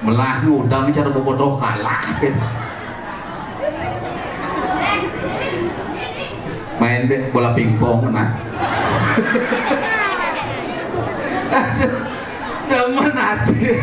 melah ngudang cara bobotoh kalah main bola pingpong nah demen hati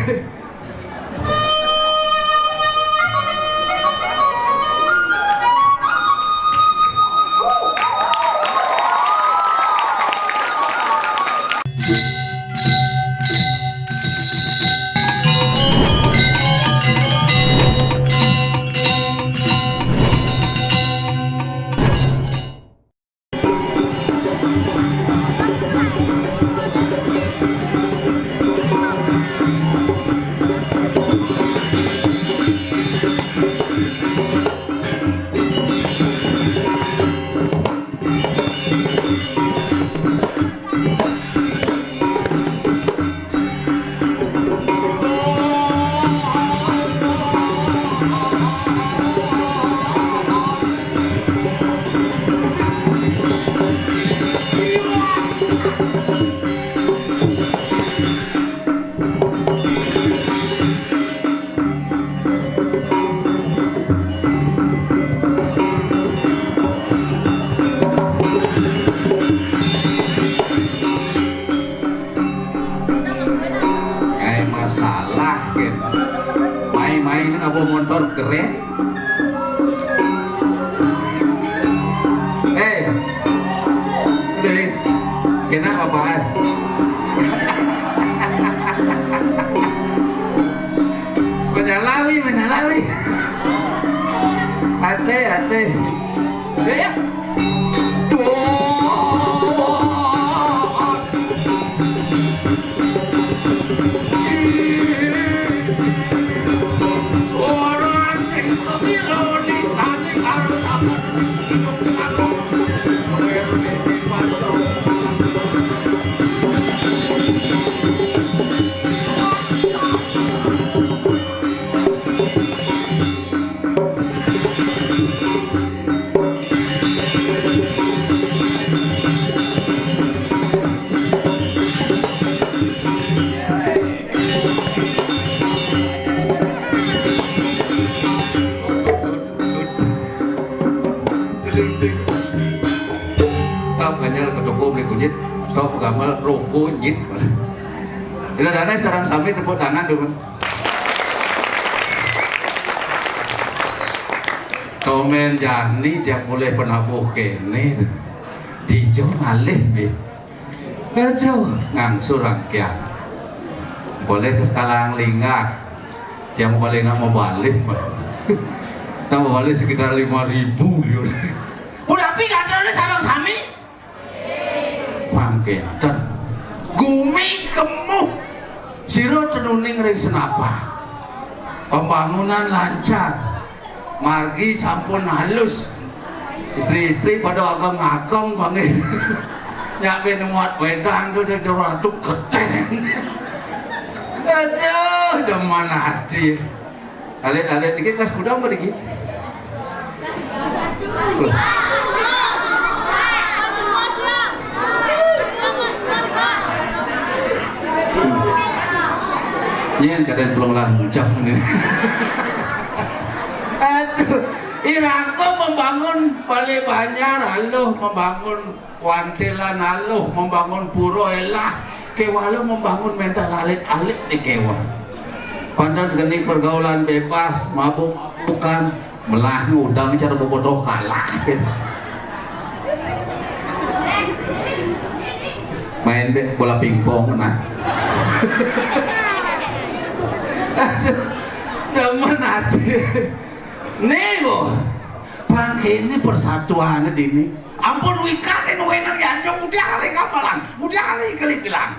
motor keren jadi kena apa menyalawi hati ya stop gamal roko nyit ila dana sarang sami tepuk tangan dulu komen jani dia mulai penabuh kene dijo ngalih bi aduh ngangsur rangkian boleh ke kalang lingak dia mau balik mau balik mau balik sekitar 5.000 udah pindah dari sarang sami pangketan gumi kemuh siro tenuning ring senapa pembangunan lancar margi sampun halus istri-istri pada agong-agong panggil nyakin muat wedang tuh dia juratuk keteng aduh deman hati alit-alit dikit kas kudang apa dikit nyen kadang pulang lancar nih aduh Irako membangun Balai Banjar aluh membangun Wantilan aluh membangun Puro elah kewalu membangun mental alit-alit di kewa pandan geni pergaulan bebas mabuk bukan melah ngudang cara bobotoh kalah main bola pingpong nah demen hati nih boh bangke ini persatuan ini ampun wikanin wener yanjong udah kali kamalan udah kali kelikilan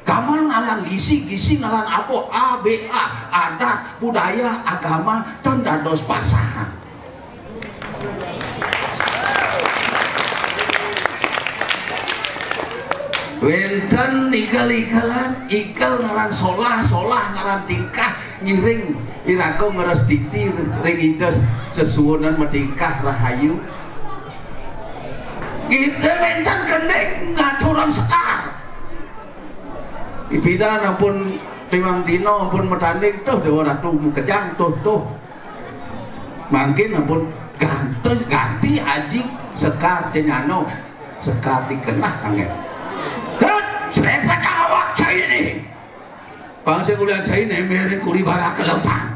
kamal ngalan gisi ngalan apa A, B, A adat, budaya, agama dan dados pasangan wenten ikal-ikalan ikal ngaran solah ngaran tingkah ngiring irako ngeres titi ring indes sesuunan metingkah rahayu kita wenten kendeng ngaturan sekar Ipida nampun tiwang dino pun metanding tuh dewa ratu kejang tuh mungkin pun ganti haji sekar nyano sekar dikenah kangen serempet awak cai ini bangsa kuliah cai ini mere kuri bara ke lautan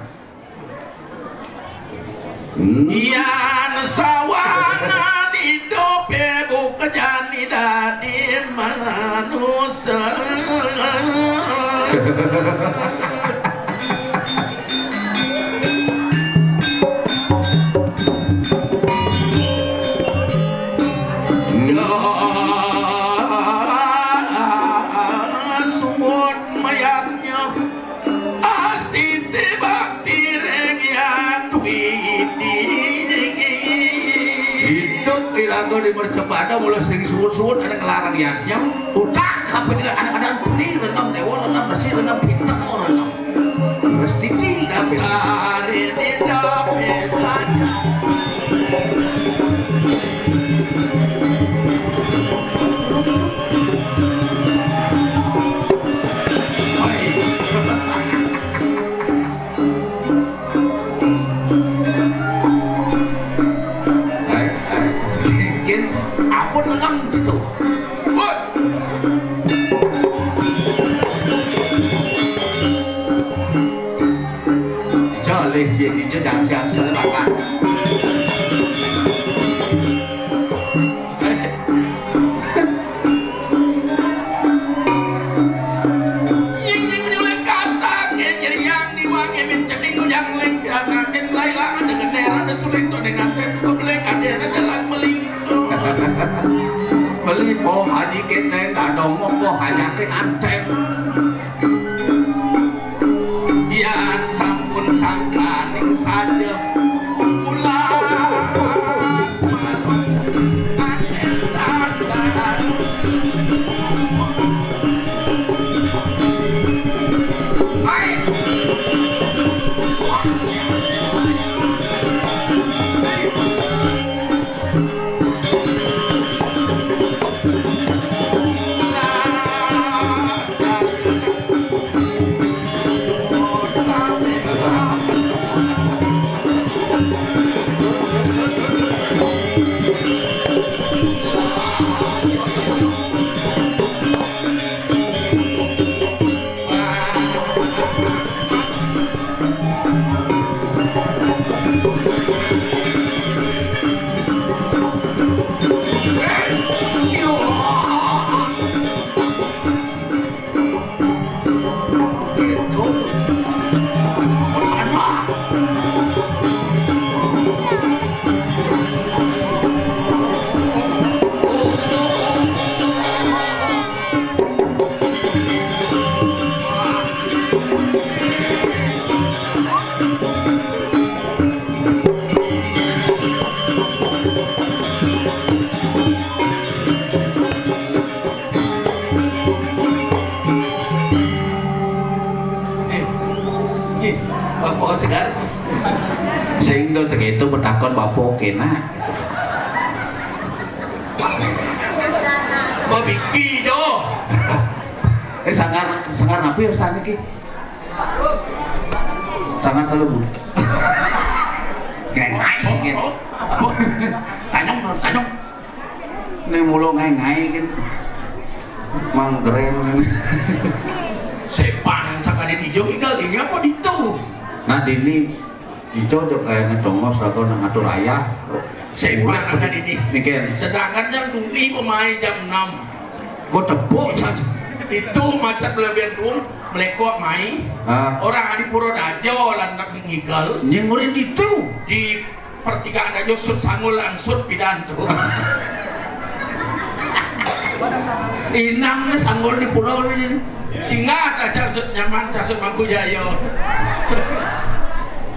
iya sawana di dope buka jani dadi manusia sumut mayatnya astiti bakti regyan twidi itu ilago di mercepada mulai sing suwun-suwun ada kelarang yatnya utak sampai dengan anak-anak peni renang dewa renang nasi renang pintar renang mesti di dasar ini dapat saja apa tenang situ cho lên chuyện thì cho chàng sợ bà bạn nhưng lên kata jadi yang diwangi mencari yang lain anak lain lah dengan daerah dan sulit tu dengan tempat boleh kader adalah melingkup beli po haji kita nggak dong po hanya ke anten yang sampun sangkaning saja mulai bapak segar sehingga begitu bertakon bapak kena babiki do sangar napi harus tanya ki sangat terlalu ngai tanyong ini mulu ngai kan mang keren sepan sakit di hijau tinggal ini apa itu nah ini hijau tuh kayak ngedongos atau ngatur ayah sepan akan ini sedangkan yang tuli pemain jam 6 kok tepuk saja itu macam lebih dulu melekok mai orang di Purwodajo landak ngigal nyengurin itu di pertigaan aja sud sangul langsung pidantu inangnya sanggul di pulau ini singa aja nyaman casut Mangku Jayo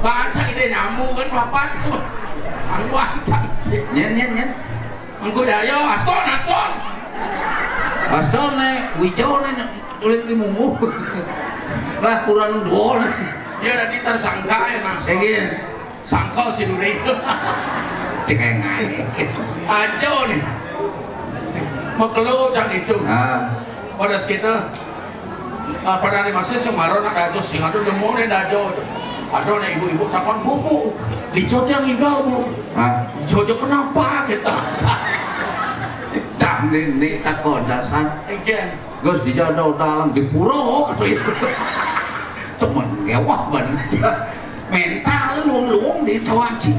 baca ide nyamuk kan papan angwan sih nyen Mangku Jayo Aston nih wijau nih tulis di mumbu lah kurang dua nih dia tadi tersangka ya mas sangka si Duri cengengai aja nih mau keluar itu pada sekitar pada di masa si Maron ada tuh sing atuh demo ne dajo. Aduh nih ibu-ibu takon bu, dicot yang igal bu. Jojo kenapa kita? Cam ini takon dasar. Again. Gus dijodoh dalam di pura kata itu. Temen ngewah banget. Mental luang di tawaci.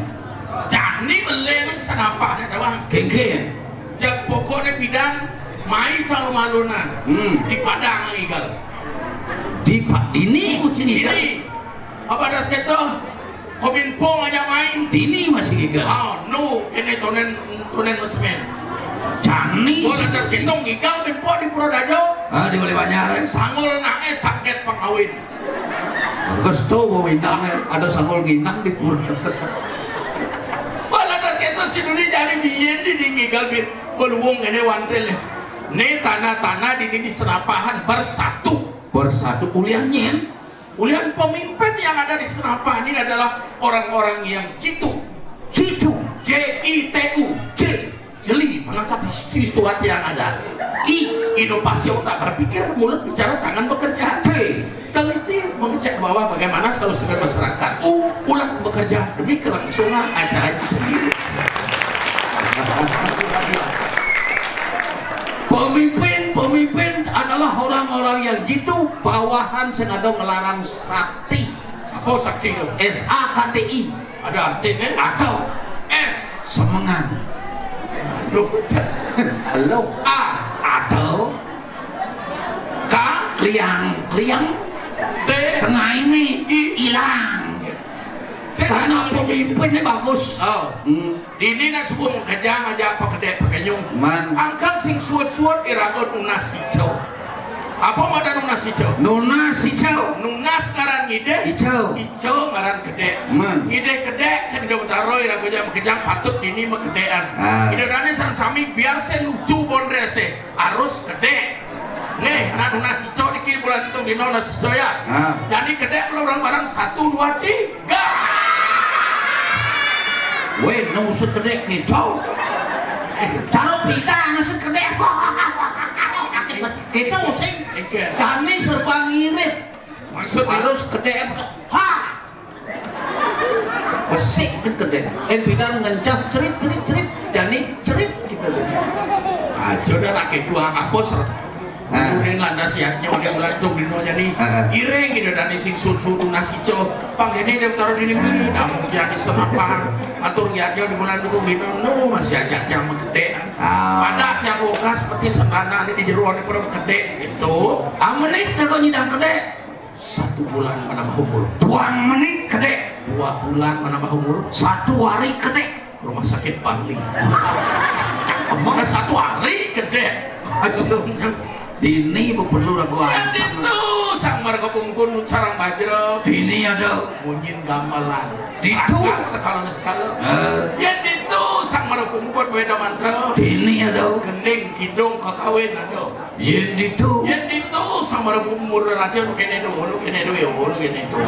Jani meleng senapa ada bang. Kengken. Jak pokoknya bidang mai tahu malunan. Di Padang igal. Di ini kucing igal. Apa das gitu? Kominfo aja main. Dini masih igal. No, ini tunen mesmen. Cani. Boleh das gitu igal Kominfo di Purwodajo. Di Bali Banjar. Sangul nae sakit pengawin. Gus tuh wawinang ada sangul nginang di Purwodajo. Boleh das gitu si Duni jadi biyen di igal bin. Beluung ini wantel. Nih tanah-tanah di Senapahan bersatu kuliahnya. Ulian pemimpin yang ada di Senapahan ini adalah orang-orang yang jitu, J-I-T-U, J, jeli menangkap situasi yang ada. I, inovasi otak berpikir, mulut bicara, tangan bekerja. T, teliti mengecek bawah bagaimana solusi masyarakat. U, ulat bekerja demi kelangsungan acara itu sendiri. Pemimpin adalah orang-orang yang jitu, bawahan sing ada ngelarang sakti. Apa sakti itu? S-A-K-T-I. Ada artinya? Atau S semengan. Halo. A atau K kliang. T tengah ini hilang. Karena pemimpinnya bagus. Ini nak sebut kejang aja apa kedek pekenyung. Angkat sing suat-suat iragot nunas hijau. Apa ada nunas hijau? Nunas ngaran ngide. Hijau ngaran kedek. Ngide kedek kan tidak betaro iragot jam kejang patut ini mekedean. Ide dane sami biar se lucu bondrese arus kedek. Nih, nah nunas hijau dikit bulan itu di nunas hijau ya. Jadi kedek orang barang 1, 2, 3. Weh, nusut kedek gitu. Taruh pita, nusut kedek. Kita using. Kami serba ngirit. Maksud harus kedek. Besik kan kedek. Pita ngencap cerit. Jadi cerit kita. Jodoh rakyat dua kapos. Kemudian lah nasihatnya udah melantung di noja nih. Ireng gitu dan sing sun nasi co. Pang ini dia taruh di sini. Kamu jadi Senapahan. Atur giatnya di bulan itu di no masih ajak yang gede. Pada yang buka seperti sendana di jeruan di perut gede itu. Menit kau nyidang gede. 1 bulan menambah umur. 2 menit gede. 2 bulan menambah umur. 1 hari gede. Rumah sakit Bangli. Mana 1 hari gede. Dini perlu ragu yang itu sang marga pungkun sarang bajro dini ada munyin gamelan itu sekala yang itu sang marga pungkun beda mantra dini ada gending kidung kakawin ada yang itu sang marga pungkun radio kene do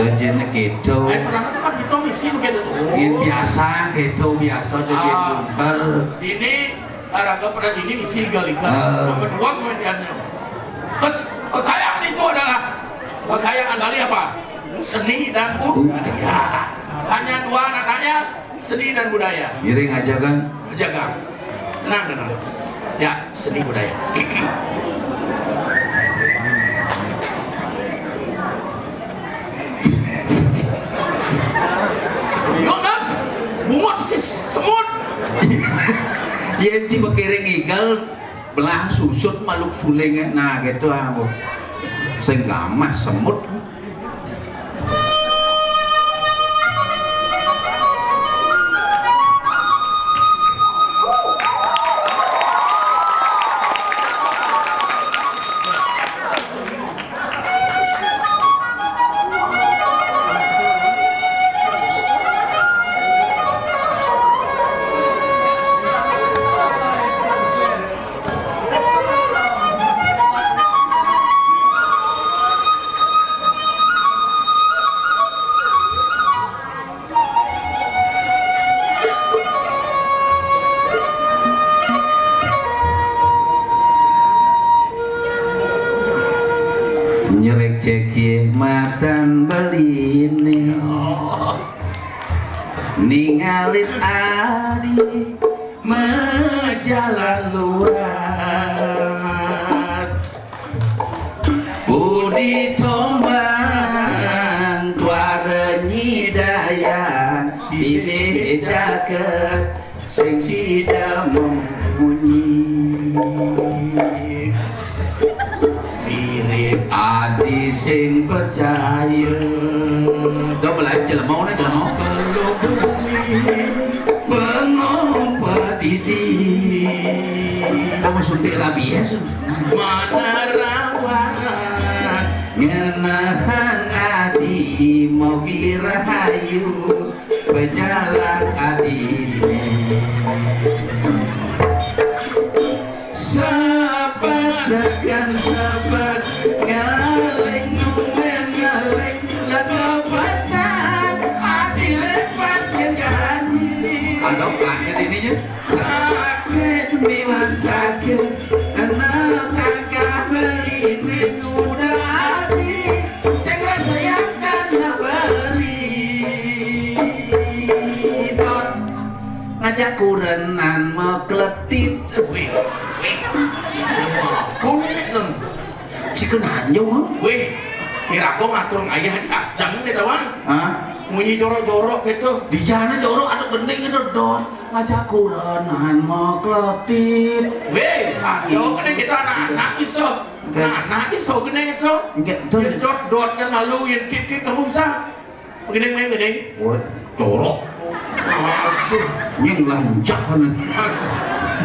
dan jenis gitu pernah kan gitu misi begitu biasa jadi bunker ini araga pada dini misi galiga kedua kemudiannya kekayaan itu adalah kekayaan dari apa? Seni dan budaya. Hanya 2 anak kaya, seni dan budaya. Giring aja kan? Jaga. Tenang. Ya, seni budaya. Yonat, bungut semut. Ya di bekiring igal belah susut maluk fulingnya. Nah gitu aku sing gamas semut. Ningalit adi menjalan luar Budi tombang kuarenyi daya bibit jaket sing sida memunyi mirip adi sing percaya do belai jelemau na jelemau kalau bumi bengong pedidi kamu suntik rabies mana rawan ngenahan adi mau birahayu berjalan adine sahabat segan sahabat ngaleng ngaleng lagu pasang adi lepas ke janji adok lahir ininya sakit miwan sakit kenal kakak beri udah adi saya rasakan beri ngajak kurenan mau kletit wih kau ini kan si kenanyo wih kira kau ngatur ayah di kacang nih tawang bunyi jorok-jorok gitu di jana jorok ada bening itu dot ngajak kurenan mau kletit wih ayo kan kita anak-anak iso anak iso gini gitu yang dot-dot yang malu yang tit-tit kamu bisa begini main begini jorok yang lancah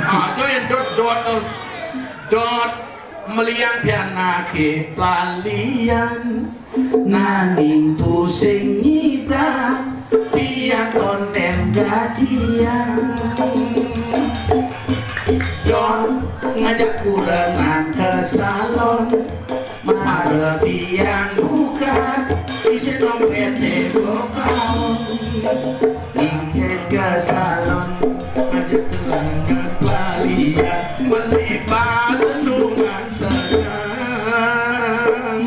aja yang dot meliang piana ke pelalian nanging tu sing nyida pian konten gajian Don ngajak kurengan ke salon mare pian buka isi dompet gopal ingin ke salon ngajak kurengan ke pelalian beli pas senungan senang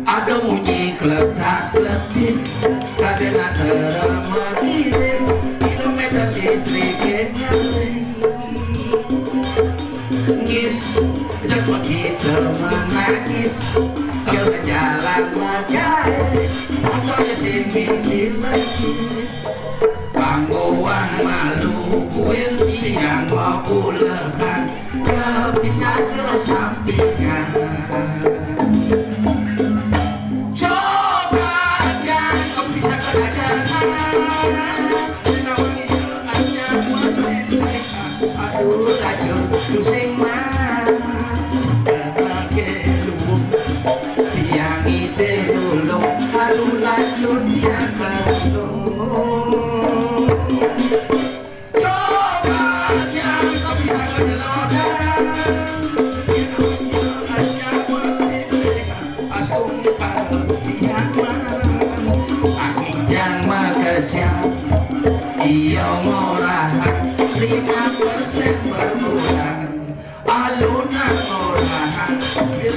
ada bunyi kletak-kletik kadena teremadirin kilometer listriknya ngis jatuh kita menangis jalan majahit motornya sin lagi panggoan malu kuil yang mau kulekan kepisah ke sampingan Iya murahan 5% berbulan alunan murahan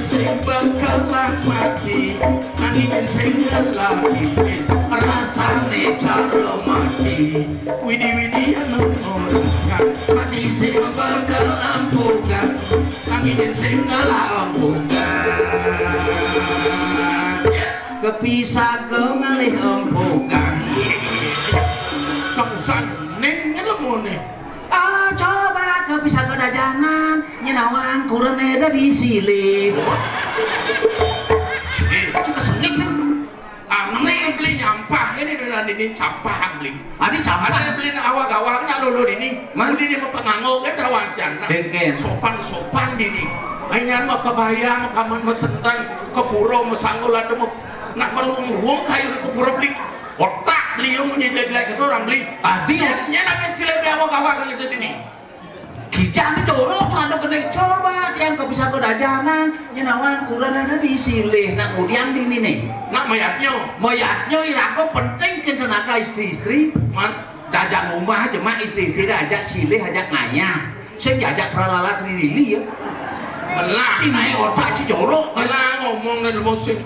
sing bengkelang mati angin sing ngelaki rasane cara mati widi-widi anu murahan mati sing bengkelang bukan angin sing ngelampukan kepisah ke ngalih empukan sang neng ngelemu nih coba ke bisa ke dajanan nyenawang kurang ada di sini kita senik namanya beli nyampah ini dengan ini campah beli ada beli awak-awak nak lulu ini beli ini mau penganggo kan rawajan sopan ini hanya mau kebaya mau kaman mau sentang ke pura mau sanggul ada mau nak meluang kayu ke pura beli otak beliau menyejelek itu orang beli tadi ya namanya sila beli awak-awak gitu ini kijang itu jorok ada gede coba yang kau bisa ke dajanan nyenawang kurang ada di sini nak kemudian di ini nak mayatnya iraku penting ke tenaga istri man dajak rumah cuma istri ajak silih ajak ngayah saya ajak pralalat lili ya belah si naik otak si jorok belah ngomong dan ngomong sih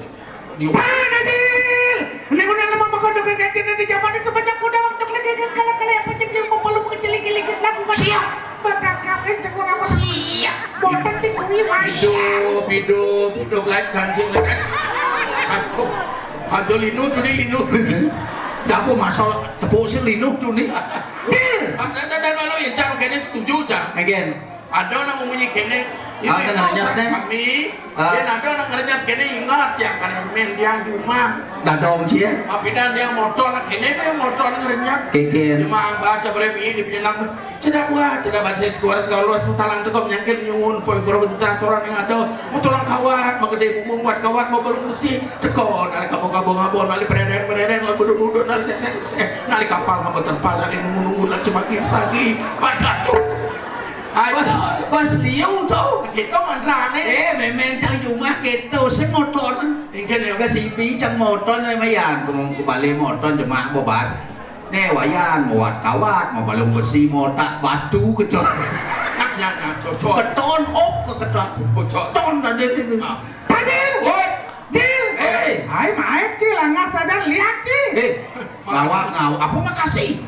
mana Dil? Ini siap bakal kawin tengok apa siap boten tinggi wae hidup lain kancing lain aku linu tu ni linu Aku masuk tepuk sih linu tuh nih. dan lalu yang cara kene setuju cang Again. ada orang ngomongnya kene Ah, ngerenyap deh. kami dan ada orang ngerenyap kene ingat yang karena men dia rumah Dadong cia. tapi dan dia motor lah kene dia motor ngerenyap Keken. cuma bahasa beremi di penyenang ceda bahasa sekolah luas talang tekop nyangkir nyungun poin guru bencana seorang yang ada mau tolong kawat mau gede bumbu buat kawat mau belum bersih tekon nari kabung ngabon nari pereden lalu duduk nari sek nari kapal hamba terpal nari nunggu cuma sagi baca tuh Pas liu tau. kita mana nih Memang cang rumah gitu sih motor. ini ya Kesipi cang motor nih mayan. Kemung kembali motor cuma bobas. Nih wayan muat kawat mau balung besi mau tak batu kecot. nyanya cocok Keton op kecot. cocok Ton tadi itu. Tadil woi Dil hai maek ci lah nggak sadar lihat ci Ngawak apa makasih.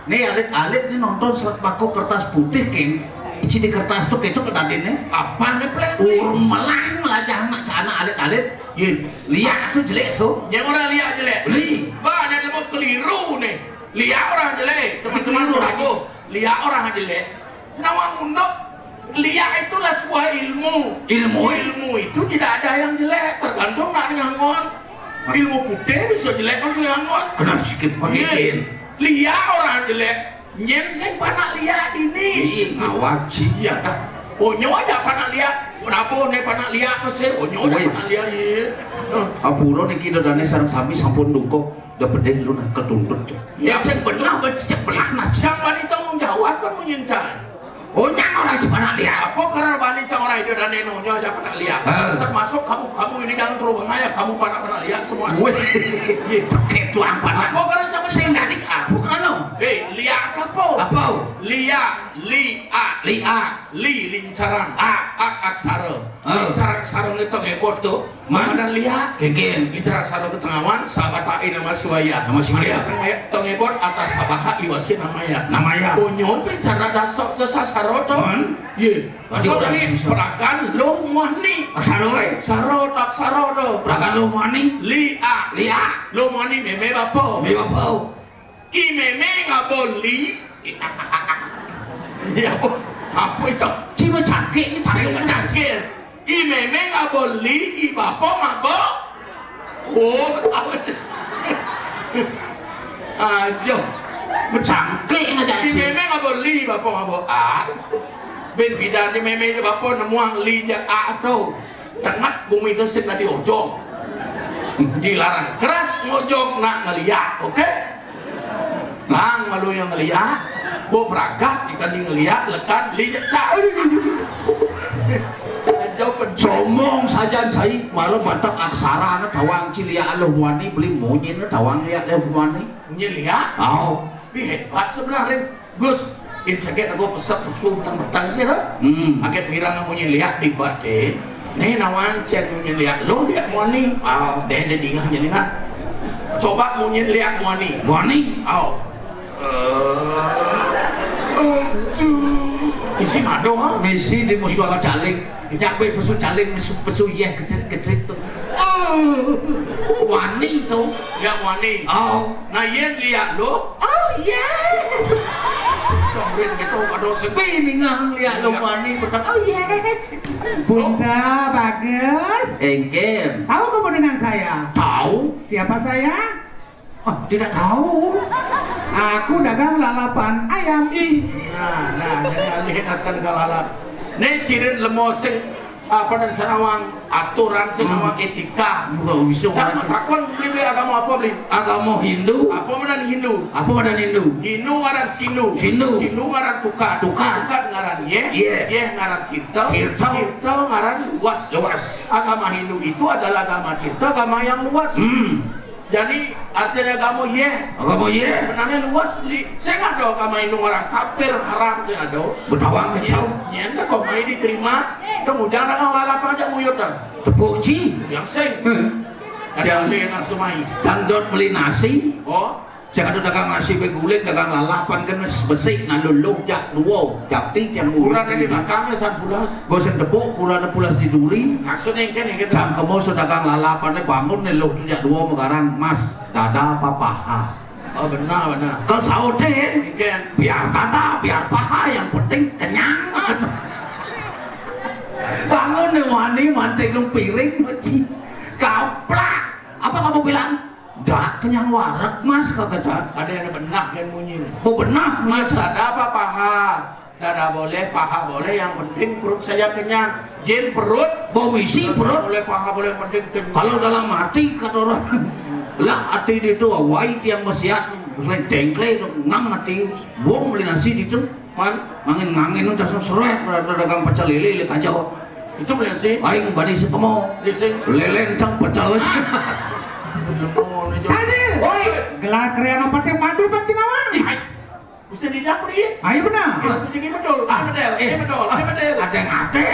Nih alit nih nonton serat bako kertas putih king. Isi di kertas tuh keco kedadinnya. apa nih plan Melang melajah anak cana alit. Lihat tuh jelek tuh. yang orang lihat jelek Li. bah ada lebih keliru nih lihat orang jelek teman-teman aku lihat orang jelek nawang undok lihat itulah sebuah ilmu itu tidak ada yang jelek tergantung nak ngangon ilmu putih bisa jelek kan saya ngangon Kenapa sikit pakein? lihat orang jelek nyenseng panak lihat ini Ngawak sih. iya dah onyo aja panak lihat kenapa nih panak lihat mesir onyo aja panak lihat iya Apuro nih kita dane sarang sami sampun duko dapat deh lu nak ketuntut. Ya, Yang belah becek belah nah. sang wanita tanggung jawab kan menyentai Oh nyang orang cipana lihat. apa karena wanita orang itu dan nenonya aja pernah lihat termasuk kamu ini jangan terlalu bahaya kamu pernah lihat semua Wih, ceket tuang apa panah. karena jangan Saya nadik bukan lo. lihat apa Apa? li lincaran aksara lincaran aksara itu ekor tuh Man? dan lihat Keken. lincaran aksara ke tengawan sahabat nama siwaya Nama siwaya. tong ekor atas sahabat iwasi namanya Namanya. onyo bicara dasar sasaro tuh Man? iya Tadi kalau orang ini bisa. perakan lo mani Aksara we. saro tak saro tuh Prakan lo mani. lihat lo mani meme bapo Mewa bau. i meme ngaboli ya apa itu Cima cangkik ini saya tarik mencangkir i meme ngaboli i bapo mabo oh sama ajo Mencangkik aja i sih. meme ngaboli bapo mabo ben bidan di meme bapo nemuang li ja tuh dengat bumi itu sih tadi ojong dilarang keras ngojok nak ngeliat oke Lang malu yang ngeliat bo beragak ikan di ngeliat lekat lihat cah jauh Somong saja saya malu batak aksara na tawang cilia lo wani beli monyin na tawang liat lo wani. punya lihat Oh. tapi hebat sebenarnya Gus insakit aku pesan pesul tentang sih lah akhir pirang punya lihat di batin nih nawan cek punya lihat lo lihat wani deh dingah jadi nak coba punya lihat wani Wani. isi mado ha Misi di musuh caling. Nyampe pesu caling pesu yeh kecil tuh. Wani tuh. ya wani Oh. nah yen lihat lo Oh yeah. Sambil gitu ada sepi Ini ngang liat lo wani betak. Oh yes. Bunda bagus Engkem. tahu kamu dengan saya Tahu? siapa saya Ah, tidak tahu. aku dagang lalapan ayam nah jadi alih naskan kalalap nih cirin lemo sing apa dari Sarawang aturan sing awang etika Bukan bisa jangan orang. takon beli agama apa beli Agama Hindu. apa medan Hindu Apa ada Hindu? Hindu ngaran Sinu Sinu. ngaran Tukar Tukar. ngaran Yeh Yeh. ngaran Tirta Tirta. ngaran Luas agama Hindu itu adalah agama Tirta agama yang luas jadi artinya agama Yeh Agama ye. benarnya luas saya nggak ada agama Hindu orang kafir haram saya ada Betawang kecau. nyenda kok mai diterima kemudian orang lalap aja muyutan Tepuk ci. yang sing Yang ada alih nak sumai tandot beli nasi. oh Saya ada dagang nasi beguling, dagang lalapan kan besik, nah luluk jak dua, jak tiga yang Kurang di belakangnya San Pulas. Gosen tepuk, kurang pulas di duri. Maksudnya kan yang kita. Jam kamu dagang lalapan bangun nih lu jak dua megarang mas, dada apa paha. Oh benar. Kalau saudara Kan biar dada, biar paha, yang penting kenyang. Bangun nih wani manting piring, kaplak. Apa kamu bilang? Dah kenyang warak mas kata ada yang benak kan bunyi. oh benar Mas dada apa paha? Dada boleh, paha boleh, yang penting perut saya kenyang. Jin perut, mau isi perut boleh, paha boleh, yang penting kenyang. kalau dalam hati kata orang lah hati itu awai yang mesiat selain dengkle ngang hati buang beli nasi itu Man, ngangin udah seret dagang pecel lele kacau itu benar sih. aing badi sekemo Dising. lelen cang pecel Hadir. oi Gelar kriana pati madu pati nawan. Bisa di dapur ya? Ayo benar. Itu jadi betul. Betul. Betul. ada yang ada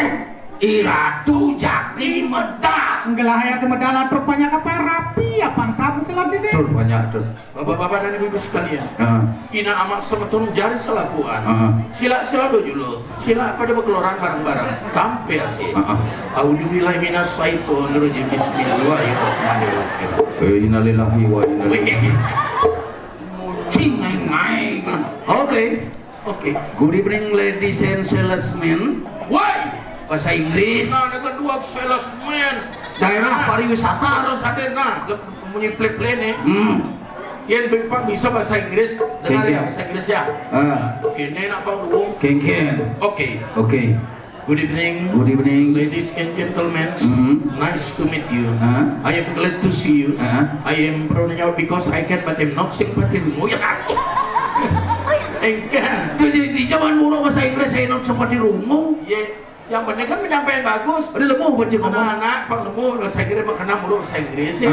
iratu jaki medal Gelar hayat medal atau banyak apa rapi apa tabu selat ini. tuh banyak tuh Bapak-bapak dan ibu-ibu sekalian, ina amat semetun jari selakuan. Sila dulu. Sila pada berkeluaran bareng-bareng. Tampil sih. Auzubillahi minas syaitonir rajim. Bismillahirrahmanirrahim. innalillahi wa inna ilaihi ngai Oke. good evening ladies and salesmen Why? bahasa Inggris Nah, ada kedua salesman. daerah pariwisata Harus ada nah, punya play nih. Yang Bang bisa bahasa Inggris, dengar ya bahasa Inggris ya. Oke, ini nak Bang. Ken Oke. oke Good evening, good evening ladies and gentlemen. Nice to meet you. Huh? I am glad to see you. Huh? I am proud now because I can, but I'm not sympathy. Oh ya aku. Engkan. di zaman mulu bahasa Inggris saya not sempat di rumah Ye, yang penting kan penyampaian bagus. ada lemah baca ngomong Anak-anak Pak Nemu bahasa Inggris berkenal mulu bahasa Inggris ya.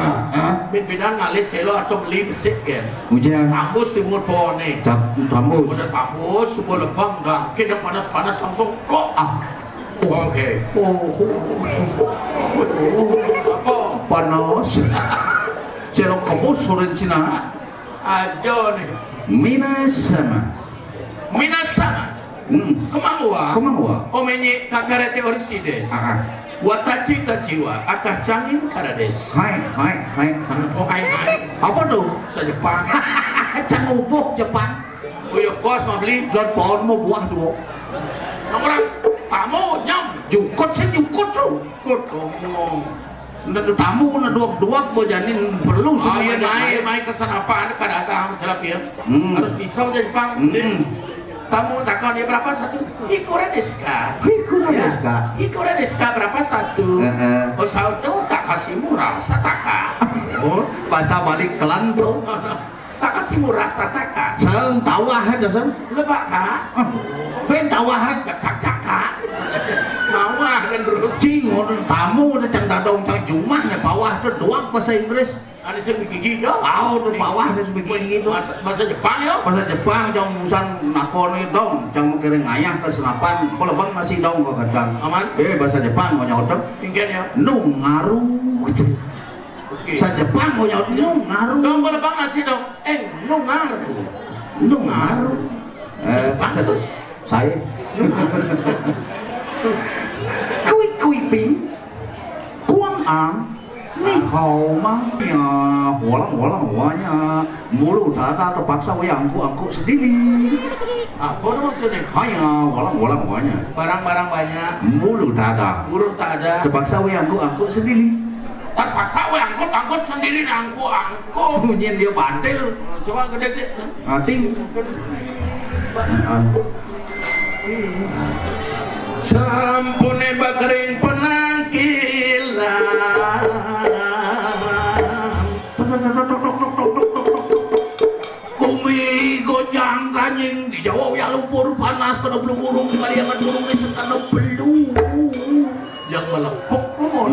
Beda ngalis selo atau beli besik kan. ujian Kampus di mulut pohon nih. tamu Udah kampus, sebuah lebang, dah. Kita panas-panas langsung. Oke. Apa? panas celok kampus sore Cina Ajo nih. minasama Minasama. Kemangwa. Omenye kakarete oriside. Watachi tachiwa akah cangin karades. hai Oh hai. apa tuh Sa Jepang. cang ubuk Jepang Uyo kos mau beli. gan pohon mau buah dua Nomor tamu nyam. jukut tuh Kut ngomong. tamu na dua bojanin perlu Ayo semuanya main kesan apa? Ada kada datang selap ya. Harus bisa aja Jepang. Tamu takkan dia berapa satu? Ikura deska. Ikura deska berapa satu? Oh satu tak kasih murah sataka. oh bahasa balik kelan tuh Tak kasih murah sataka. saya tawah aja sen Lebak kah? ben tawah Gak cak-caka. Nawah kan terus. cingur tamu udah cang dadong cang jumah ya bawah tuh doang bahasa Inggris Ada sih gigi dong. tuh bawah ada sebegini gitu Bahasa Jepang ya. bahasa Jepang cang musan nakon itu dong cang kiring ngayah ke senapan kalau bang masih dong kok kadang Aman. bahasa Jepang mau nyotok Tinggian ya. nung ngaru gitu Oke. bahasa Jepang mau nyotok nung ngaru Dong boleh bang nasi dong. Nungar. nung ngaru bahasa terus saya kui ping kuang ang ni hao ma ya huang huanya mulu dada terpaksa angku sendiri Apa maksudnya? hanya huang huanya Barang-barang banyak. mulu dada Burung tak ada. terpaksa angku sendiri Terpaksa we angkut sendiri angkut. bunyiin dia bandel Coba gede. hati Sampune bakering penangkilan. Kumi gojang kanying di Jawa ya lumpur panas kena belum burung kaliangan burung ini sekana belum Yang melepuk umur.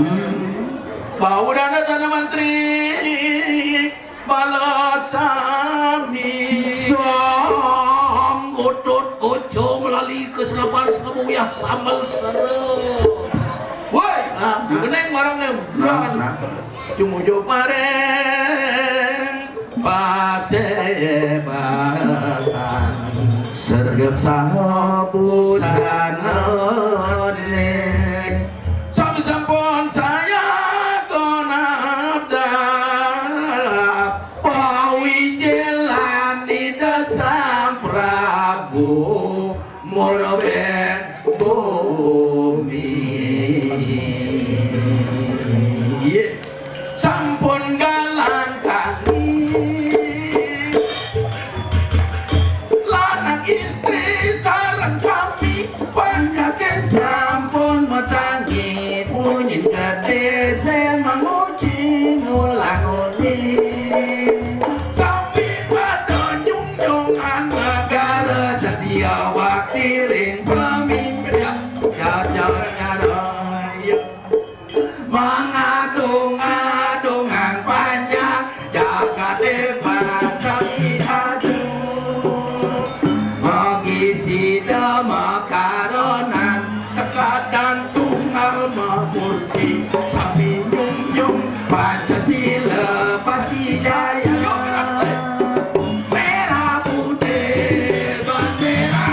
Bau dana Dana Menteri Balasami. sam godot gojo melalui ke senapan sekamu yang sambal serem Woi, beneng marangnya. Cumujo pareng pasir bebatan sergap sabusanone sampun saya konabdap pawijilan di dasar Prabu Murabek bumi sampun galang kali lanang istri sareng sami Panjake sampun metangi punyin gede sen menguji ngulang-uli sami pada nyung-nyungan negara setia wakti ring pemimpin jajah-jajah mengadung-adungan banyak jaga depan kami adu mengisi dama karonan sekadang tunggal memurti sami nyung-nyung Pancasila pasti jaya merah putih bendera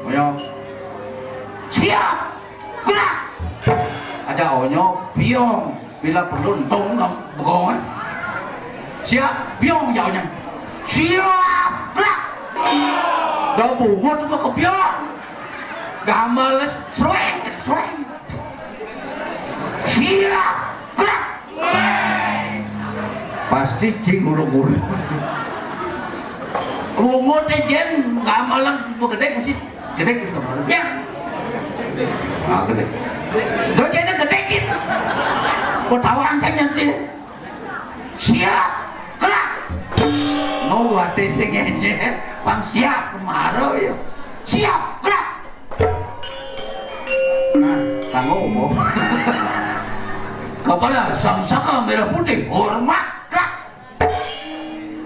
ya siap gerak ada onyo biong bila perlu entong nam begongan siap biong jauhnya siap gerak dah bungut itu ke biong gambar sereng siap gerak pasti cing urung-urung bungut jen gambar gede masih gede gitu ya gede dojanya gedekin ketahuan kan nanti siap gerak mau hati sengenye pang siap kemaro yuk siap gerak nah tanggung umum kepada sang saka merah putih hormat gerak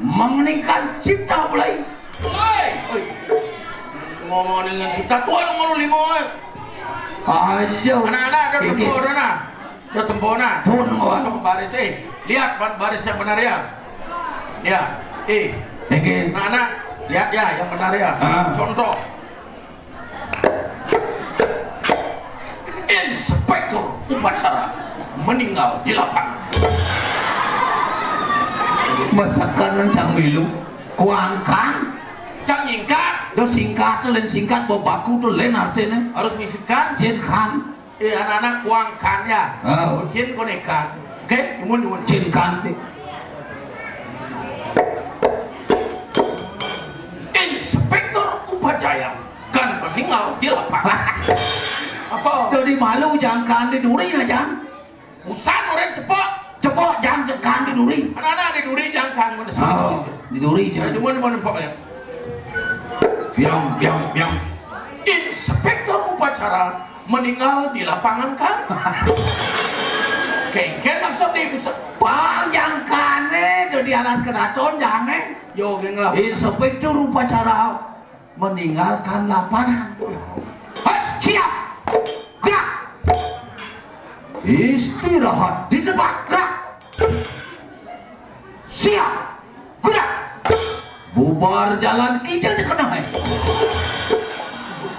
mengeningkan cipta mulai ngomong dengan kita tuan ngomong lima aja anak-anak udah tempur nah Tun, kosong baris lihat baris yang benar ya anak-anak lihat ya yang benar ya contoh inspektur upacara meninggal di lapangan masakan rencang milu kuangkan jangan nyingkat do singkat lain singkat baku tuh lain artinya harus misikan jen kan anak-anak kuangkan ya jen konekan oke kemudian jen kan inspektur upacara kan meninggal di lapangan apa jadi malu jangan kan di duri lah jangan usan orang cepok jangan kan di duri anak-anak di duri jangan kan di duri jangan mana pokoknya biang inspektur upacara meninggal di lapangan kan kengken maksudnya bisa panjang kane di alas keraton jangan yo genglah inspektur upacara meninggalkan lapangan siap gerak istirahat di tempat gerak siap gerak bubar jalan kijel kena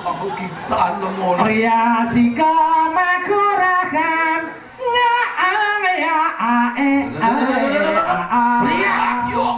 aku kita lemon Pria si kamekurakan ya pria yo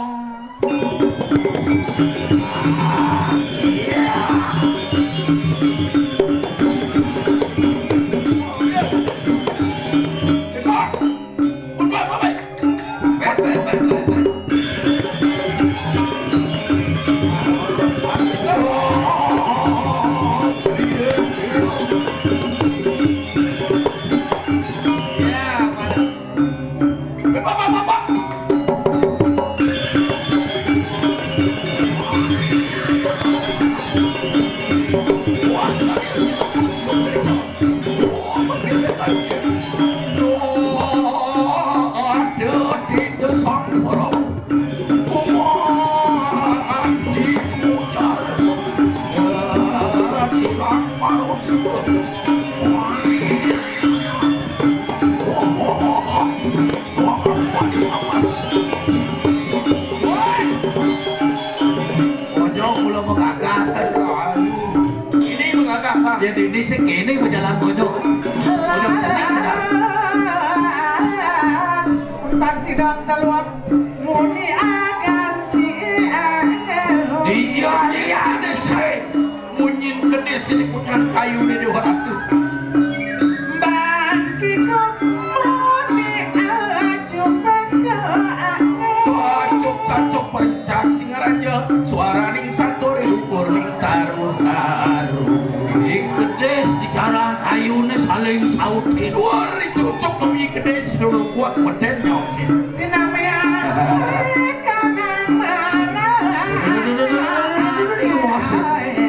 Pojok mula menggagasan Ini mengagakkan. jadi ini segini berjalan pojok cantik benar. Tak sidang keluar muni agan Iya ada saya. Munyin gede sini putaran kayu di dewa atu. bagi kau muni aja Cocok perencak singaraja. Suara ning satu ukur ning taru-taru. Ikedes di cara kayunya saling sautin. Dua hari cocok lebih gede seluruh kuat peden nyoknya. sinamaya kanang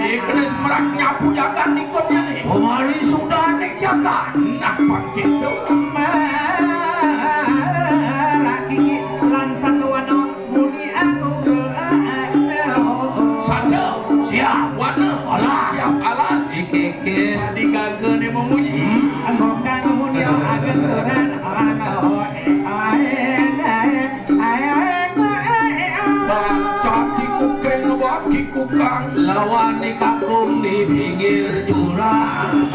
Ikedes merak nyapu jagan ikonnya nih. Kemari sudah nek jaga. Nah begitu. laki lan saluano muni aku Sada siap warna alas siap alas. Keke Digagel nih memuji. Angkang muni agan turan Baca kukeng baki kukang. lawan di kakung di pinggir jurang.